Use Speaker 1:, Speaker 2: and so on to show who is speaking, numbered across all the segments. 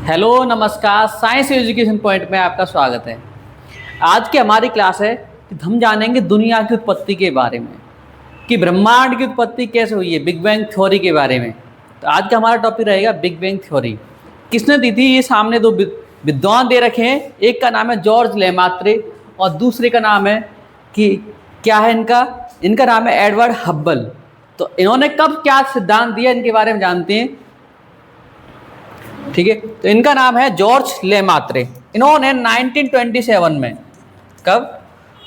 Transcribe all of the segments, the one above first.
Speaker 1: Hello नमस्कार, science education point में आपका स्वागत है। आज की हमारी क्लास है कि हम जानेंगे दुनिया की उत्पत्ति के बारे में, कि ब्रह्मांड की उत्पत्ति कैसे हुई है, बिग बैंग थ्योरी के बारे में। तो आज का हमारा टॉपिक रहेगा बिग बैंग थ्योरी। किसने दी थी? ये सामने दो विद्वान दे रखे हैं। एक का नाम है जॉर्ज लेमात्रे और दूसरे का नाम है कि क्या है इनका नाम है एडवर्ड हब्बल। तो इन्होंने कब क्या सिद्धांत दिया इनके बारे में जानते हैं। ठीक है, तो इनका नाम है जॉर्ज लेमात्रे। इन्होंने 1927 में, कब,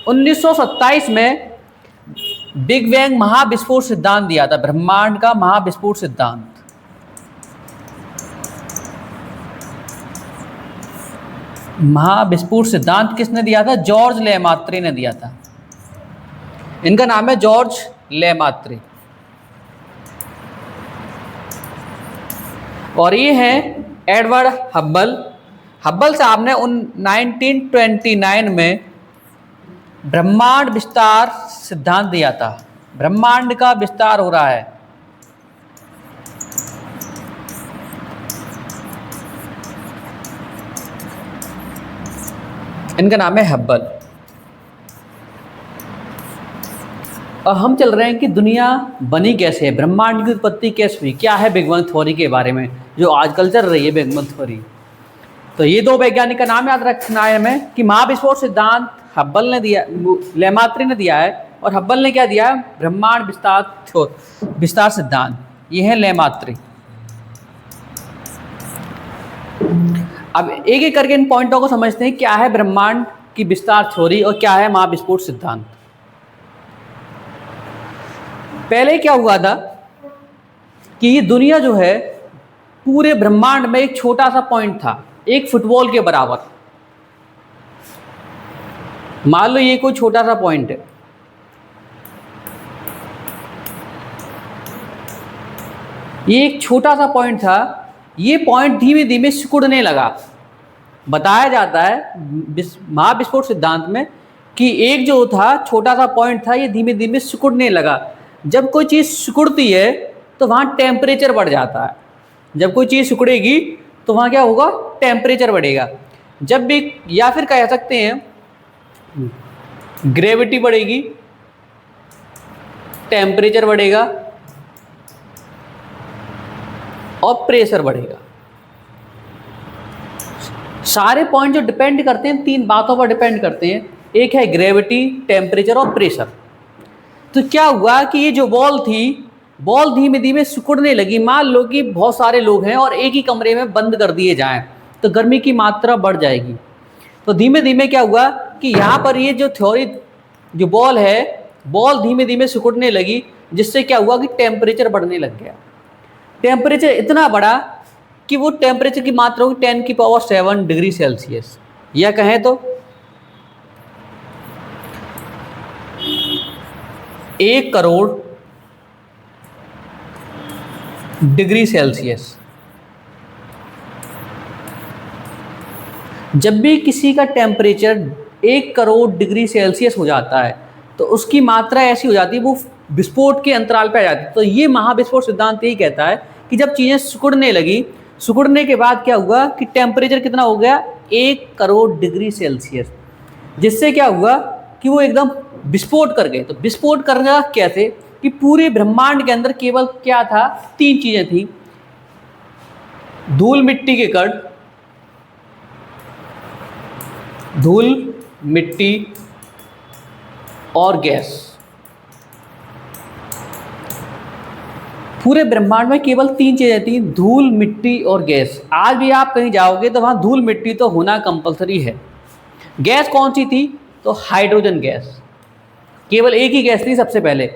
Speaker 1: 1927 में बिग बैंग महाविस्फोट सिद्धांत दिया था, ब्रह्मांड का महाविस्फोट सिद्धांत। महाविस्फोट सिद्धांत किसने दिया था? जॉर्ज लेमात्रे ने दिया था। इनका नाम है जॉर्ज लेमात्रे और ये है एडवर्ड हब्बल। हब्बल साहब ने 1929 में ब्रह्मांड विस्तार सिद्धांत दिया था। ब्रह्मांड का विस्तार हो रहा है। इनका नाम है हब्बल। और हम चल रहे हैं कि दुनिया बनी कैसे है, ब्रह्मांड की उत्पत्ति कैसे हुई, क्या है बिग बैंग थ्योरी के बारे में जो आजकल चल रही है बिग बैंग थ्योरी। तो ये दो वैज्ञानिक का नाम याद रखना है हमें कि महाविस्फोट सिद्धांत हब्बल ने दिया, लेमात्रे ने दिया है, और हब्बल ने क्या दिया है? ब्रह्मांड विस्तार सिद्धांत। ये है लेमात्रे। अब एक एक करके इन पॉइंटों को समझते हैं, क्या है ब्रह्मांड की विस्तार थ्योरी और क्या है महाविस्फोट सिद्धांत। पहले क्या हुआ था कि ये दुनिया जो है पूरे ब्रह्मांड में एक छोटा सा पॉइंट था, एक फुटबॉल के बराबर। मान लो ये कोई छोटा सा पॉइंट है, ये एक छोटा सा पॉइंट था। ये पॉइंट धीमे धीमे सिकुड़ने लगा। बताया जाता है महाविस्फोट सिद्धांत में कि एक जो था छोटा सा पॉइंट था, ये धीमे धीमे सिकुड़ने लगा। जब कोई चीज़ सिकुड़ती है तो वहाँ टेम्परेचर बढ़ जाता है। जब कोई चीज़ सिकुड़ेगी तो वहाँ क्या होगा? टेम्परेचर बढ़ेगा। जब भी, या फिर कह सकते हैं ग्रेविटी बढ़ेगी, टेम्परेचर बढ़ेगा और प्रेशर बढ़ेगा। सारे पॉइंट जो डिपेंड करते हैं, तीन बातों पर डिपेंड करते हैं। एक है ग्रेविटी, टेम्परेचर और प्रेशर। तो क्या हुआ कि ये जो बॉल थी, बॉल धीमे धीमे सिकुड़ने लगी। मान लो कि बहुत सारे लोग हैं और एक ही कमरे में बंद कर दिए जाएं तो गर्मी की मात्रा बढ़ जाएगी। तो धीमे धीमे क्या हुआ कि यहाँ पर ये जो थ्योरी, जो बॉल है, बॉल धीमे धीमे सिकुड़ने लगी, जिससे क्या हुआ कि टेम्परेचर बढ़ने लग गया। टेम्परेचर इतना बढ़ा कि वो टेम्परेचर की मात्रा होगी 10⁷ डिग्री सेल्सियस, या कहें तो 1 करोड़ डिग्री सेल्सियस। जब भी किसी का टेम्परेचर 1 करोड़ डिग्री सेल्सियस हो जाता है तो उसकी मात्रा ऐसी हो जाती है, वो विस्फोट के अंतराल पे आ जाती है। तो ये महाविस्फोट सिद्धांत यही कहता है कि जब चीज़ें सिकुड़ने लगी, सिकुड़ने के बाद क्या हुआ कि टेम्परेचर कितना हो गया? 1 करोड़ डिग्री सेल्सियस, जिससे क्या हुआ कि वो एकदम विस्फोट कर गए। तो विस्फोट करना कैसे कि पूरे ब्रह्मांड के अंदर केवल क्या था? 3 चीजें थी: धूल मिट्टी के कण, धूल मिट्टी और गैस। पूरे ब्रह्मांड में केवल 3 चीजें थी: धूल, मिट्टी और गैस। आज भी आप कहीं जाओगे तो वहां धूल मिट्टी तो होना कंपलसरी है। गैस कौन सी थी? तो हाइड्रोजन गैस। केवल एक ही गैस थी सबसे पहले।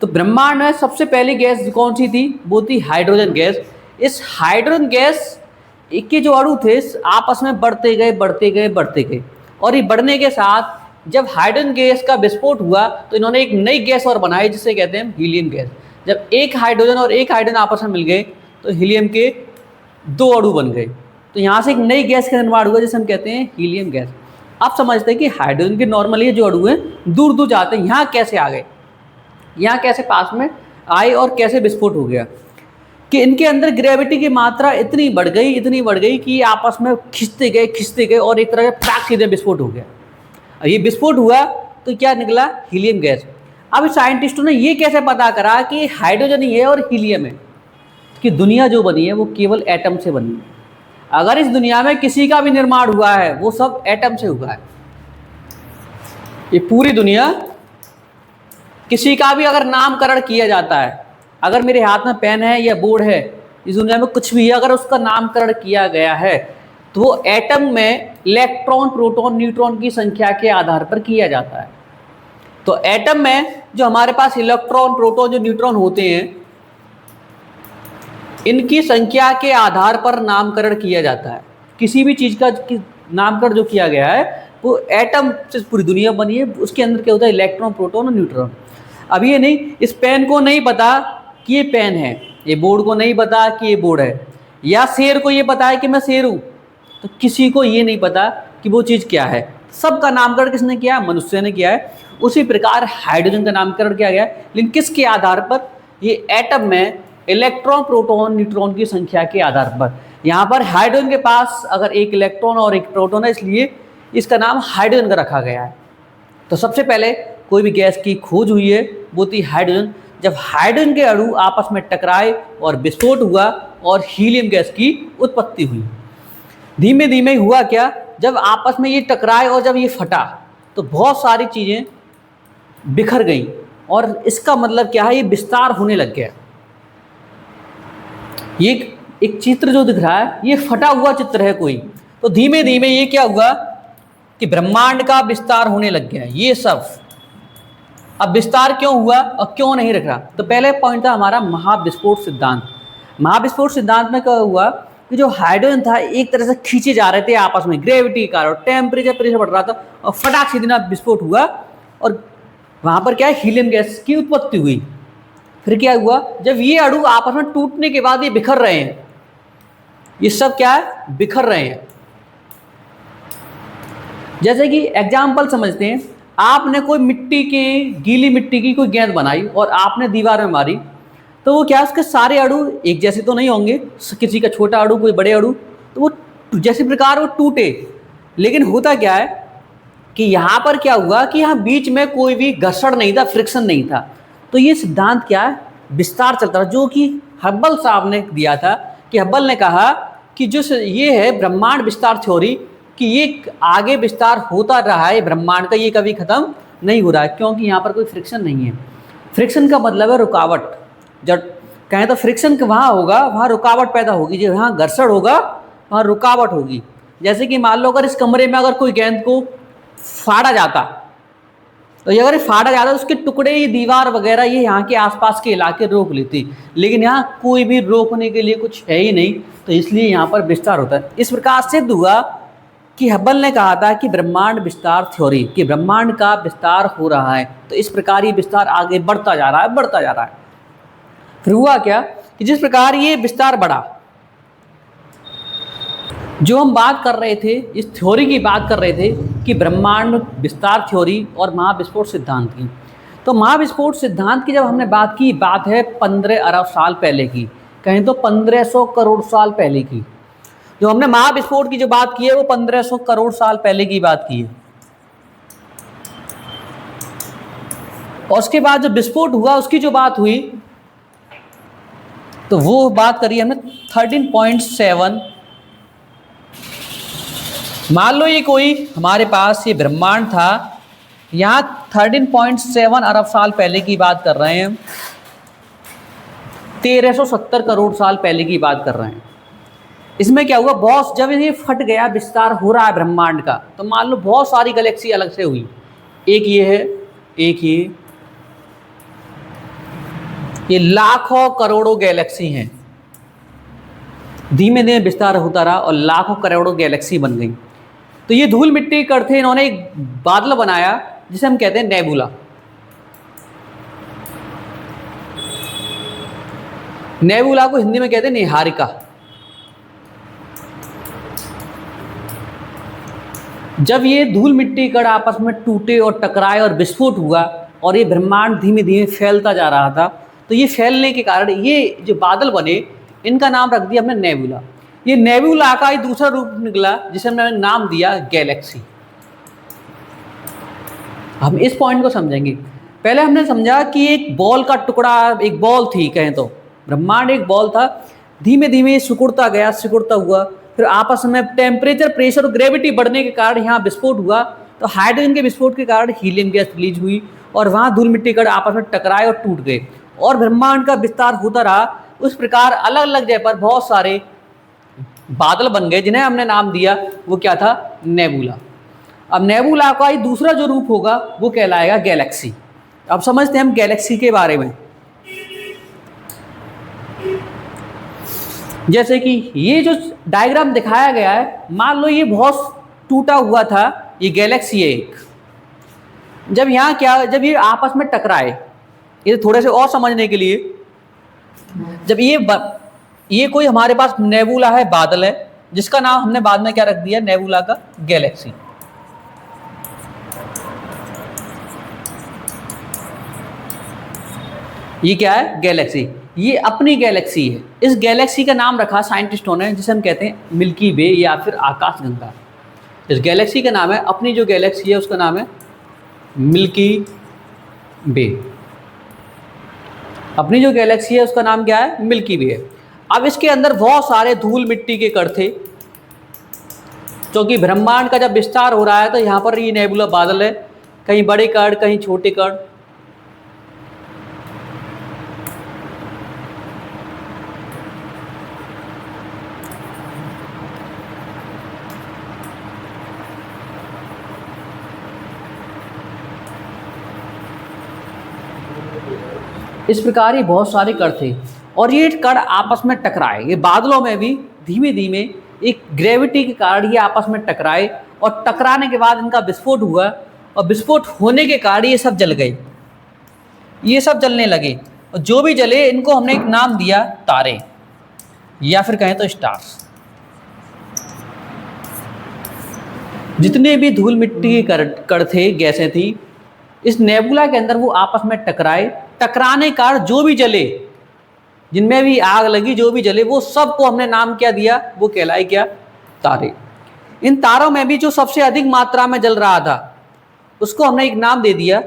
Speaker 1: तो ब्रह्मांड में सबसे पहली गैस कौन सी थी? वो थी हाइड्रोजन गैस। इस हाइड्रोजन गैस के जो अणु थे आपस में बढ़ते गए बढ़ते गए बढ़ते गए, और ये बढ़ने के साथ जब हाइड्रोजन गैस का विस्फोट हुआ तो इन्होंने एक नई गैस और बनाई, जिसे कहते हैं हीलियम गैस। जब एक हाइड्रोजन और एक हाइड्रोजन आपस में मिल गए तो हीलियम के 2 अणु बन गए। तो यहाँ से एक नई गैस का निर्माण हुआ, जिसे हम कहते हैं हीलियम गैस। आप समझते हैं कि हाइड्रोजन के नॉर्मली जो अणु हैं दूर दूर जाते हैं, यहाँ कैसे आ गए, यहाँ कैसे पास में आए और कैसे विस्फोट हो गया। कि इनके अंदर ग्रेविटी की मात्रा इतनी बढ़ गई कि ये आपस में खिंचते गए और एक तरह से फटाक सीधे विस्फोट हो गया। अब ये विस्फोट हुआ तो क्या निकला? Helium gas. अब साइंटिस्टों ने ये कैसे पता करा कि हाइड्रोजन ही है और हीलियम है? कि दुनिया जो बनी है वो केवल एटम से बनी है। अगर इस दुनिया में किसी का भी निर्माण हुआ है वो सब एटम से हुआ है। ये पूरी दुनिया, किसी का भी अगर नामकरण किया जाता है, अगर मेरे हाथ में पेन है या बोर्ड है, इस दुनिया में कुछ भी है, अगर उसका नामकरण किया गया है तो वो एटम में इलेक्ट्रॉन, प्रोटॉन, न्यूट्रॉन की संख्या के आधार पर किया जाता है। तो एटम में जो हमारे पास इलेक्ट्रॉन, प्रोटॉन, जो न्यूट्रॉन होते हैं, इनकी संख्या के आधार पर नामकरण किया जाता है। किसी भी चीज़ का नामकरण जो किया गया है वो एटम से पूरी दुनिया बनी है। उसके अंदर क्या होता है? इलेक्ट्रॉन, प्रोटॉन और न्यूट्रॉन। अब ये नहीं, इस पेन को नहीं पता कि ये पेन है, ये बोर्ड को नहीं पता कि ये बोर्ड है, या शेर को ये पता है कि मैं शेर हूँ, तो किसी को ये नहीं पता कि वो चीज़ क्या है। सबका नामकरण किसने किया? मनुष्य ने किया है। उसी प्रकार हाइड्रोजन का नामकरण किया गया, लेकिन किसके आधार पर? ये एटम में इलेक्ट्रॉन, प्रोटॉन, न्यूट्रॉन की संख्या के आधार पर। यहाँ पर हाइड्रोजन के पास अगर एक इलेक्ट्रॉन और एक प्रोटॉन है, इसलिए इसका नाम हाइड्रोजन का रखा गया है। तो सबसे पहले कोई भी गैस की खोज हुई है वो थी हाइड्रोजन। जब हाइड्रोजन के अणु आपस में टकराए और विस्फोट हुआ और हीलियम गैस की उत्पत्ति हुई। धीमे धीमे हुआ क्या? जब आपस में ये टकराए और जब ये फटा तो बहुत सारी चीज़ें बिखर गई, और इसका मतलब क्या है? ये विस्तार होने लग गया। ये एक चित्र जो दिख रहा है ये फटा हुआ चित्र है कोई। तो धीमे धीमे ये क्या हुआ कि ब्रह्मांड का विस्तार होने लग गया। ये सब अब विस्तार क्यों हुआ और क्यों नहीं रख रहा? तो पहले पॉइंट था हमारा महाविस्फोट सिद्धांत। महाविस्फोट सिद्धांत में क्या हुआ कि जो हाइड्रोजन था एक तरह से खींचे जा रहे थे आपस में, ग्रेविटी का और टेम्परेचर प्रेशर बढ़ रहा था, और फटाक से दिन विस्फोट हुआ और वहाँ पर क्या है? हीलियम गैस की उत्पत्ति हुई। फिर क्या हुआ? जब ये अणु आपस में टूटने के बाद ये बिखर रहे हैं, ये सब क्या है? बिखर रहे हैं। जैसे कि एग्जाम्पल समझते हैं, आपने कोई मिट्टी की, गीली मिट्टी की कोई गेंद बनाई और आपने दीवार में मारी, तो वो क्या, उसके सारे अणु एक जैसे तो नहीं होंगे, किसी का छोटा अणु कोई बड़े अणु, तो वो जैसे प्रकार वो टूटे। लेकिन होता क्या है कि यहाँ पर क्या हुआ कि यहाँ बीच में कोई भी घर्षण नहीं था, फ्रिक्शन नहीं था। तो ये सिद्धांत क्या है? विस्तार चलता रहा, जो कि हब्बल साहब ने दिया था। कि हब्बल ने कहा कि जो ये है ब्रह्मांड विस्तार थ्योरी, कि ये आगे विस्तार होता रहा है ब्रह्मांड का, ये कभी ख़त्म नहीं हो रहा है, क्योंकि यहाँ पर कोई फ्रिक्शन नहीं है। फ्रिक्शन का मतलब है रुकावट। जब कहें तो फ्रिक्शन वहाँ होगा, वहाँ रुकावट पैदा होगी। जो यहाँ घर्षण होगा वहाँ रुकावट होगी। जैसे कि मान लो अगर इस कमरे में अगर कोई गेंद को फाड़ा जाता, तो ये अगर फाड़ा जाता तो उसके टुकड़े, ये दीवार वगैरह, ये यहाँ के आसपास के इलाके रोक लेती, लेकिन यहाँ कोई भी रोकने के लिए कुछ है ही नहीं, तो इसलिए यहाँ पर विस्तार होता है। इस प्रकार सिद्ध हुआ कि हब्बल ने कहा था कि ब्रह्मांड विस्तार थ्योरी, कि ब्रह्मांड का विस्तार हो रहा है। तो इस प्रकार ये विस्तार आगे बढ़ता जा रहा है, बढ़ता जा रहा है। फिर हुआ क्या कि जिस प्रकार ये विस्तार बढ़ा, जो हम बात कर रहे थे, इस थ्योरी की बात कर रहे थे कि ब्रह्मांड विस्तार थ्योरी और महाविस्फोट सिद्धांत की। तो महाविस्फोट सिद्धांत की जब हमने बात की, बात है 15 अरब साल पहले की, कहें तो 1500 करोड़ साल पहले की। जो हमने महाविस्फोट की जो बात की है वो 1500 करोड़ साल पहले की बात की है। और उसके बाद जब विस्फोट हुआ उसकी जो बात हुई, तो वो बात करी हमने 13.7। मान लो ये कोई हमारे पास ये ब्रह्मांड था, यहाँ 13.7 अरब साल पहले की बात कर रहे हैं, 1370 करोड़ साल पहले की बात कर रहे हैं। इसमें क्या हुआ, बहुत जब ये फट गया, विस्तार हो रहा है ब्रह्मांड का, तो मान लो बहुत सारी गैलेक्सी अलग से हुई। एक ये है, एक ये लाखों करोड़ों गैलेक्सी हैं। धीमे धीमे विस्तार होता रहा और लाखों करोड़ों गैलेक्सी बन गई। तो ये धूल मिट्टी कण थे, इन्होंने एक बादल बनाया जिसे हम कहते हैं नेबुला। नेबुला को हिंदी में कहते हैं निहारिका। जब ये धूल मिट्टी कण आपस में टूटे और टकराए और विस्फोट हुआ और ये ब्रह्मांड धीमे धीमे फैलता जा रहा था, तो ये फैलने के कारण ये जो बादल बने, इनका नाम रख दिया हमने नेबुला। ये नेबुला का ही दूसरा रूप निकला जिसे हमने नाम दिया गैलेक्सी। हम इस पॉइंट को समझेंगे। पहले हमने समझा कि एक बॉल का टुकड़ा, एक बॉल थी कहें तो, ब्रह्मांड एक बॉल था, धीमे धीमे सिकुड़ता गया, सिकुड़ता हुआ, फिर आपस में टेम्परेचर, प्रेशर और ग्रेविटी बढ़ने के कारण यहाँ विस्फोट हुआ। तो हाइड्रोजन के विस्फोट के कारण हीलियम गैस रिलीज हुई और वहाँ धूल मिट्टी कण आपस में टकराए और टूट गए और ब्रह्मांड का विस्तार होता रहा। उस प्रकार अलग अलग जगह पर बहुत सारे बादल बन गए जिन्हें हमने नाम दिया, वो क्या था, नेबुला। अब नेबुला का ही दूसरा जो रूप होगा वो कहलाएगा गैलेक्सी। अब समझते हैं हम गैलेक्सी के बारे में। जैसे कि ये जो डायग्राम दिखाया गया है, मान लो ये बहुत टूटा हुआ था, ये गैलेक्सी है एक। जब यहाँ क्या, जब ये आपस में टकराए, ये थोड़े से और समझने के लिए, जब ये कोई हमारे पास नेबुला है, बादल है, जिसका नाम हमने बाद में क्या रख दिया, नेबुला का गैलेक्सी। ये क्या है, गैलेक्सी। ये अपनी गैलेक्सी है। इस गैलेक्सी का नाम रखा साइंटिस्टों ने, जिसे हम कहते हैं मिल्की वे या फिर आकाशगंगा। इस गैलेक्सी का नाम है, अपनी जो गैलेक्सी है उसका नाम है मिल्की वे। अपनी जो गैलेक्सी है उसका नाम क्या है, मिल्की वे है। अब इसके अंदर बहुत सारे धूल मिट्टी के कण थे, क्योंकि ब्रह्मांड का जब विस्तार हो रहा है तो यहाँ पर ये नेबुला बादल है, कहीं बड़े कण कहीं छोटे कण। इस प्रकार ये बहुत सारे कण थे और ये कण आपस में टकराए। ये बादलों में भी धीमे धीमे एक ग्रेविटी के कारण ये आपस में टकराए और टकराने के बाद इनका विस्फोट हुआ और विस्फोट होने के कारण ये सब जल गए, ये सब जलने लगे और जो भी जले इनको हमने एक नाम दिया, तारे या फिर कहें तो स्टार्स। जितने भी धूल मिट्टी के कण थे, गैसें थी, इस नेबुला के अंदर वो आपस में टकराए, टकराने के कारण जो भी जले, जिनमें भी आग लगी, जो भी जले, वो सबको हमने नाम क्या दिया, वो कहलाए क्या, तारे। इन तारों में भी जो सबसे अधिक मात्रा में जल रहा था उसको हमने एक नाम दे दिया,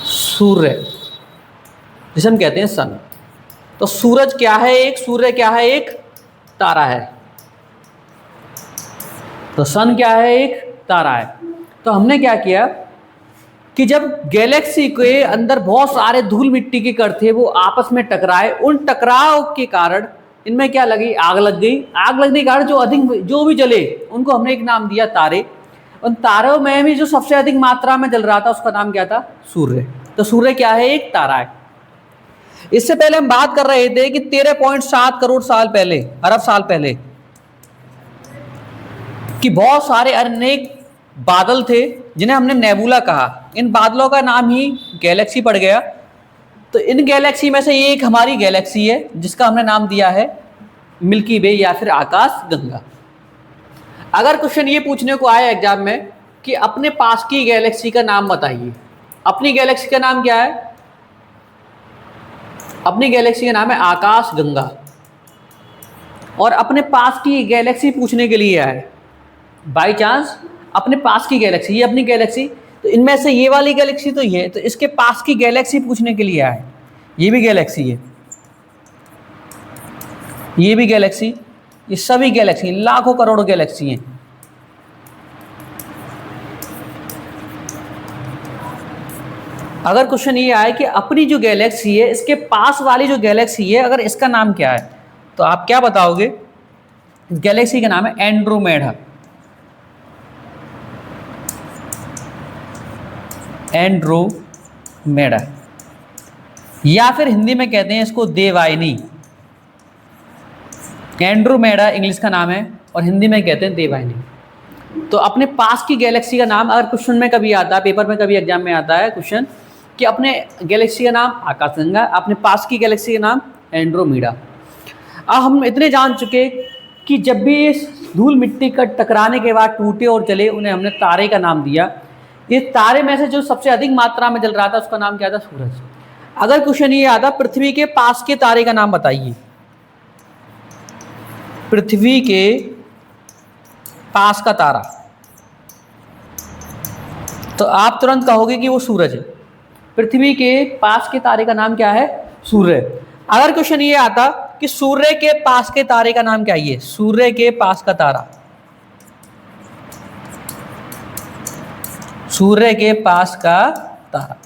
Speaker 1: सूर्य, जिसे हम कहते हैं सन। तो सूरज क्या है, एक सूर्य क्या है, एक तारा है। तो सन क्या है, एक तारा है। तो हमने क्या किया कि जब गैलेक्सी के अंदर बहुत सारे धूल मिट्टी के कण थे, वो आपस में टकराए, उन टकराव के कारण इनमें क्या लगी, आग लग गई। आग लगने के कारण जो भी जले उनको हमने एक नाम दिया, तारे। उन तारों में भी जो सबसे अधिक मात्रा में जल रहा था उसका नाम क्या था, सूर्य। तो सूर्य क्या है, एक तारा है। इससे पहले हम बात कर रहे थे कि 13.7 करोड़ साल पहले, अरब साल पहले, कि बहुत सारे अनेक बादल थे जिन्हें हमने नेबुला कहा। इन बादलों का नाम ही गैलेक्सी पड़ गया। तो इन गैलेक्सी में से एक हमारी गैलेक्सी है जिसका हमने नाम दिया है मिल्की वे या फिर आकाश गंगा। अगर क्वेश्चन ये पूछने को आया एग्जाम में कि अपने पास की गैलेक्सी का नाम बताइए, अपनी गैलेक्सी का नाम क्या है, अपनी गैलेक्सी का नाम है आकाश गंगा। और अपने पास की गैलेक्सी पूछने के लिए आए, बाई चांस अपने पास की गैलेक्सी, ये अपनी गैलेक्सी, तो इनमें से ये वाली गैलेक्सी तो ये है, तो इसके पास की गैलेक्सी पूछने के लिए आए, ये भी गैलेक्सी है, ये भी गैलेक्सी, ये सभी गैलेक्सी, लाखों करोड़ों गैलेक्सी हैं। अगर क्वेश्चन ये आए कि अपनी जो गैलेक्सी है इसके पास वाली जो गैलेक्सी है, अगर इसका नाम क्या है, तो आप क्या बताओगे, गैलेक्सी का नाम है एंड्रोमेडा। एंड्रोमेडा, या फिर हिंदी में कहते हैं इसको देवयानी। एंड्रोमेडा इंग्लिश का नाम है और हिंदी में कहते हैं देवयानी। तो अपने पास की गैलेक्सी का नाम अगर क्वेश्चन में कभी आता है, पेपर में कभी एग्जाम में आता है क्वेश्चन कि अपने गैलेक्सी का नाम आकाशगंगा, अपने पास की गैलेक्सी का नाम एंड्रोमेडा। अब हम इतने जान चुके कि जब भी धूल मिट्टी का टकराने के बाद टूटे और जले, उन्हें हमने तारे का नाम दिया। ये तारे में से जो सबसे अधिक मात्रा में जल रहा था उसका नाम क्या था, सूरज। अगर क्वेश्चन ये आता पृथ्वी के पास के तारे का नाम बताइए, पृथ्वी के पास का तारा, तो आप तुरंत कहोगे कि वो सूरज है। पृथ्वी के पास के तारे का नाम क्या है? सूर्य। अगर क्वेश्चन ये आता कि सूर्य के पास के तारे का नाम क्या है? सूर्य के पास का तारा, सूर्य के पास का तारा,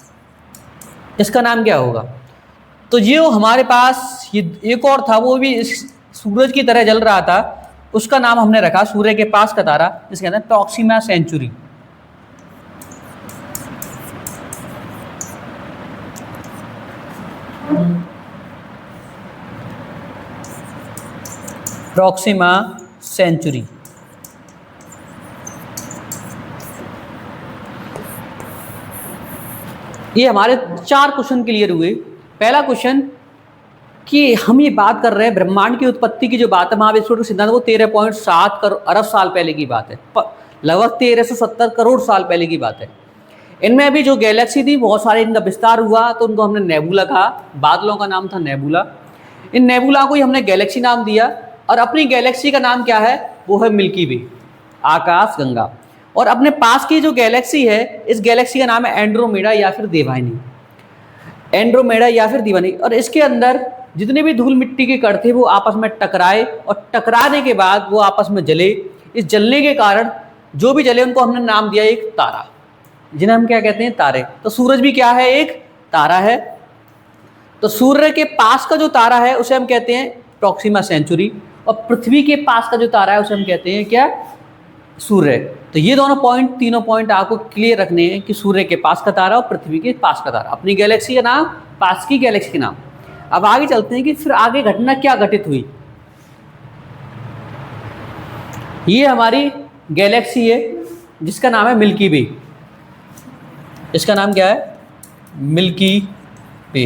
Speaker 1: इसका नाम क्या होगा? तो जो हमारे पास ये एक और था, वो भी इस सूरज की तरह जल रहा था, उसका नाम हमने रखा सूर्य के पास का तारा, जिसके अंदर प्रॉक्सिमा सेंचुरी। Proxima Centauri. ये हमारे 4 क्वेश्चन क्लियर हुए। पहला क्वेश्चन कि हम ये बात कर रहे हैं ब्रह्मांड की उत्पत्ति की जो बात है, महाविश्व का सिद्धांत, वो 13.7 अरब साल पहले की बात है, लगभग 1370 करोड़ साल पहले की बात है। इनमें अभी जो गैलेक्सी थी, बहुत सारे इनका विस्तार हुआ, तो उनको हमने नेबुला कहा, बादलों का नाम था नेबुला। इन नेबुला को ही हमने गैलेक्सी नाम दिया, और अपनी गैलेक्सी का नाम क्या है? वो है मिल्की वे, आकाश गंगा। और अपने पास की जो गैलेक्सी है, इस गैलेक्सी का नाम है एंड्रोमेडा या फिर देवानी, एंड्रोमेडा या फिर दीवानी। और इसके अंदर जितने भी धूल मिट्टी के कण थे, वो आपस में टकराए, और टकराने के बाद वो आपस में जले। इस जलने के कारण जो भी जले, उनको हमने नाम दिया एक तारा, जिन्हें हम क्या कहते हैं? तारे। तो सूरज भी क्या है? एक तारा है। तो सूर्य के पास का जो तारा है, उसे हम कहते हैं प्रॉक्सिमा सेंचुरी, और पृथ्वी के पास का जो तारा है, उसे हम कहते हैं क्या? सूर्य। तो ये तीनों पॉइंट आपको क्लियर रखने हैं कि सूर्य के पास का तारा और पृथ्वी के पास का तारा, अपनी गैलेक्सी का नाम, पास की गैलेक्सी का नाम। अब आगे चलते हैं कि फिर आगे घटना क्या घटित हुई। ये हमारी गैलेक्सी है जिसका नाम है मिल्की वे। इसका नाम क्या है? मिल्की वे।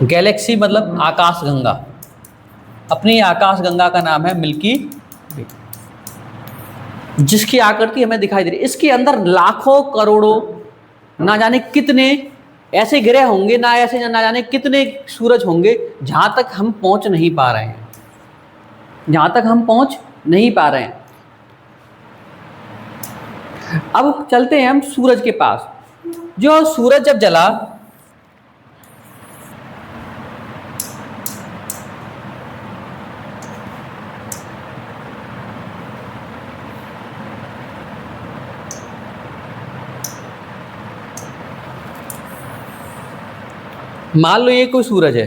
Speaker 1: गैलेक्सी मतलब आकाश गंगा, अपनी आकाश गंगा का नाम है मिल्की वे, जिसकी आकृति हमें दिखाई दे रही है। इसके अंदर लाखों करोड़ों, ना जाने कितने ऐसे ग्रह होंगे, ना जाने कितने सूरज होंगे, जहां तक हम पहुंच नहीं पा रहे हैं, जहां तक हम पहुंच नहीं पा रहे हैं। अब चलते हैं हम सूरज के पास। जो सूरज जब जला, मान लो ये कोई सूरज है,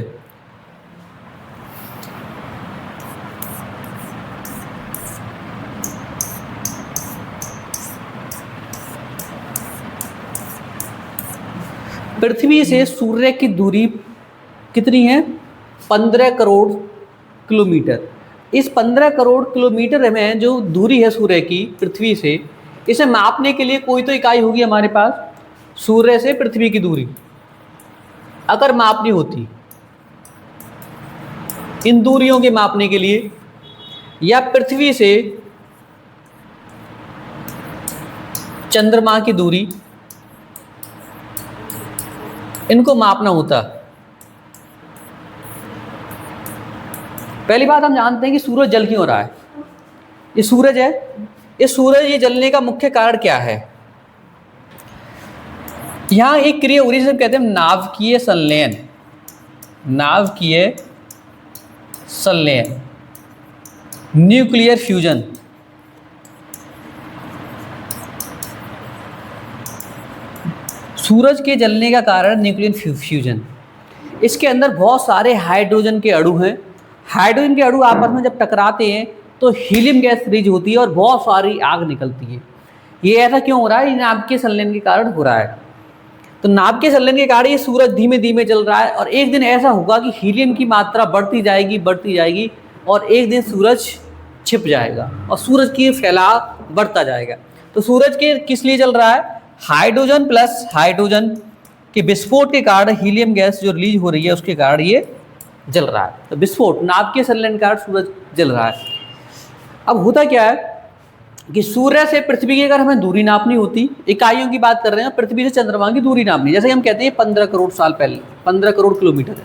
Speaker 1: पृथ्वी से सूर्य की दूरी कितनी है? 15 करोड़ किलोमीटर। इस 15 करोड़ किलोमीटर में जो दूरी है सूर्य की पृथ्वी से, इसे मापने के लिए कोई तो इकाई होगी हमारे पास। सूर्य से पृथ्वी की दूरी अगर मापनी होती, इन दूरियों के मापने के लिए, या पृथ्वी से चंद्रमा की दूरी, इनको मापना होता। पहली बात हम जानते हैं कि सूरज जल क्यों रहा है। ये सूरज है, इस सूरज ये जलने का मुख्य कारण क्या है? यहाँ एक क्रिया हो रही है जिसे कहते हैं नाभिकीय संलयन, नाभिकीय संलयन, न्यूक्लियर फ्यूजन। सूरज के जलने का कारण न्यूक्लियर फ्यूजन। इसके अंदर बहुत सारे हाइड्रोजन के अणु हैं। हाइड्रोजन के अणु आपस में जब टकराते हैं तो हीलियम गैस रिलीज होती है और बहुत सारी आग निकलती है। ये ऐसा क्यों हो रहा है? ये नाभिकीय संलयन के कारण हो रहा है। तो नाभिकीय संलयन के कारण ये सूरज धीमे धीमे जल रहा है, और एक दिन ऐसा होगा कि हीलियम की मात्रा बढ़ती जाएगी, और एक दिन सूरज छिप जाएगा और सूरज की फैलाव बढ़ता जाएगा। तो सूरज के किस लिए जल रहा है? हाइड्रोजन प्लस हाइड्रोजन के विस्फोट के कारण हीलियम गैस जो रिलीज हो रही है, उसके कारण ये जल रहा है। तो विस्फोट, नाभिकीय संलयन के कारण सूरज जल रहा है। अब होता क्या है, कि सूर्य से पृथ्वी की अगर हमें दूरी नापनी होती, इकाइयों की बात कर रहे हैं, पृथ्वी से चंद्रमा की दूरी नापनी, जैसे हम कहते हैं 15 करोड़ साल पहले, 15 करोड़ किलोमीटर है,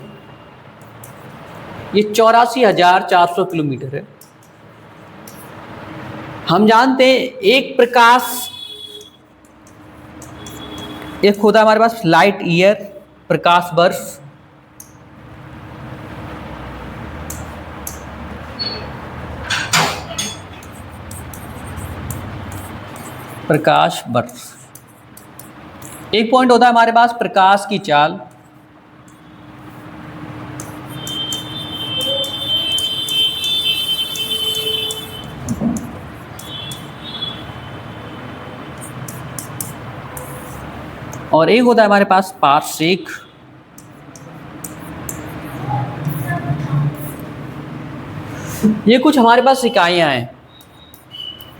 Speaker 1: ये 84,400 किलोमीटर है। हम जानते हैं एक होता है हमारे पास लाइट ईयर, प्रकाश वर्ष। प्रकाश वर्ष। एक पॉइंट होता है हमारे पास प्रकाश की चाल। और एक होता है हमारे पास पारसेक। ये कुछ हमारे पास इकाइयाँ हैं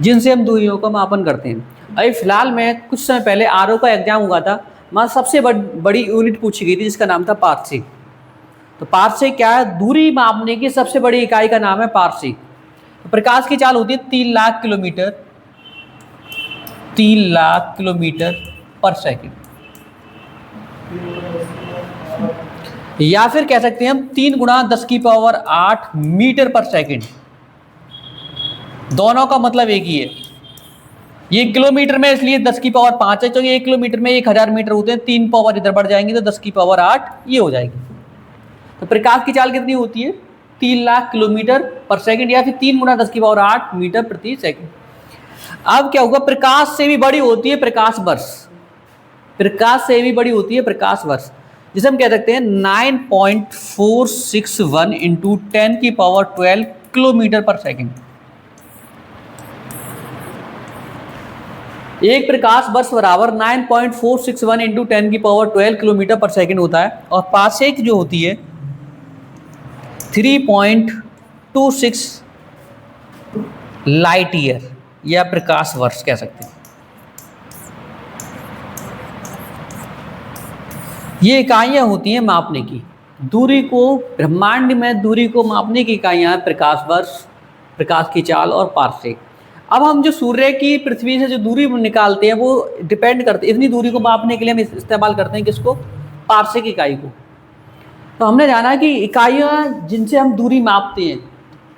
Speaker 1: जिनसे हम दूरियों का मापन करते हैं। अभी फिलहाल में कुछ समय पहले आरओ का एग्जाम हुआ था, वहाँ सबसे बड़ी यूनिट पूछी गई थी जिसका नाम था पारसेक। तो पारसेक क्या है? दूरी मापने की सबसे बड़ी इकाई का नाम है पारसेक। तो प्रकाश की चाल होती है 3 लाख किलोमीटर, 3 लाख किलोमीटर पर सेकंड, या फिर कह सकते हैं हम 3 गुणा 10 की पावर 8 मीटर पर सेकंड। दोनों का मतलब एक ही है। ये किलोमीटर में इसलिए 10 की पावर 5 है क्योंकि 1 किलोमीटर में 1000 मीटर होते हैं, 3 पावर इधर बढ़ जाएंगी तो 10 की पावर 8 ये हो जाएगी। तो प्रकाश की चाल कितनी होती है? 3 लाख किलोमीटर पर सेकंड, या फिर 3 गुणा 10 की पावर 8 मीटर प्रति सेकंड। अब क्या होगा? प्रकाश से भी बड़ी होती है प्रकाश वर्ष। प्रकाश से भी बड़ी होती है प्रकाश वर्ष, जिसे हम कह सकते हैं 9.461 इंटू 10 की पावर 12 किलोमीटर पर सेकंड। एक प्रकाश वर्ष बराबर 9.461 इंटू 10 की पावर 12 किलोमीटर पर सेकंड होता है। और पारसेक जो होती है 3.26 लाइट ईयर या प्रकाश वर्ष कह सकते हैं। ये इकाइयाँ होती हैं मापने की दूरी को, ब्रह्मांड में दूरी को मापने की इकाइयाँ हैं प्रकाश वर्ष, प्रकाश की चाल और पारसेक। अब हम जो सूर्य की पृथ्वी से जो दूरी निकालते हैं वो डिपेंड करते हैं, इतनी दूरी को मापने के लिए हम इस्तेमाल करते हैं किसको? पारसेक इकाई को। तो हमने जाना कि इकाइयाँ जिनसे हम दूरी मापते हैं,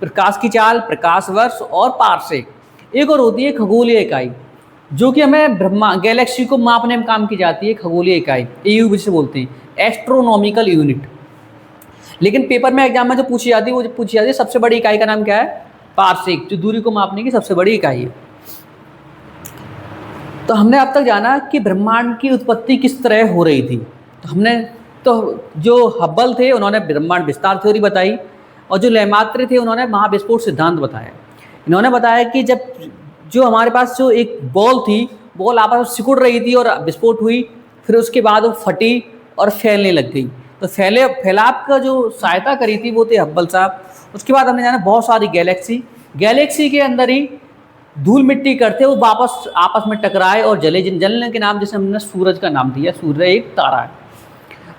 Speaker 1: प्रकाश की चाल, प्रकाश वर्ष और पारसेक। एक और होती है खगोलीय इकाई, जो कि हमें गैलेक्सी को मापने में काम की जाती है। खगोलीय इकाई एयू जिसे बोलते हैं, एस्ट्रोनॉमिकल यूनिट। लेकिन पेपर में एग्जाम में जो पूछी जाती है वो पूछी जाती है सबसे बड़ी इकाई का नाम क्या है? पारसेक, जो दूरी को मापने की सबसे बड़ी इकाई है। तो हमने अब तक जाना कि ब्रह्मांड की उत्पत्ति किस तरह हो रही थी। तो जो हब्बल थे उन्होंने ब्रह्मांड विस्तार थ्योरी बताई, और जो लैमात्रे थे उन्होंने महाविस्फोट सिद्धांत बताया। इन्होंने बताया कि जब जो हमारे पास जो एक बॉल थी, बॉल आपस में सिकुड़ रही थी और विस्फोट हुई, फिर उसके बाद वो फटी और फैलने लग गई। तो फैलाव का जो सहायता करी थी वो थे हब्बल साहब। उसके बाद हमने जाना बहुत सारी गैलेक्सी के अंदर ही धूल मिट्टी करते वो वापस आपस में टकराए और जलने के नाम जैसे हमने सूरज का नाम दिया। सूर्य एक तारा है,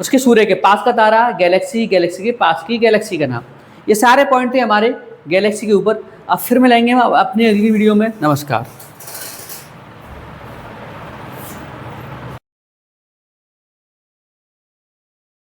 Speaker 1: उसके सूर्य के पास का तारा, गैलेक्सी के पास की गैलेक्सी का नाम। ये सारे पॉइंट थे हमारे गैलेक्सी के ऊपर। अब फिर मिलेंगे हम अपनी अगली वीडियो में। नमस्कार।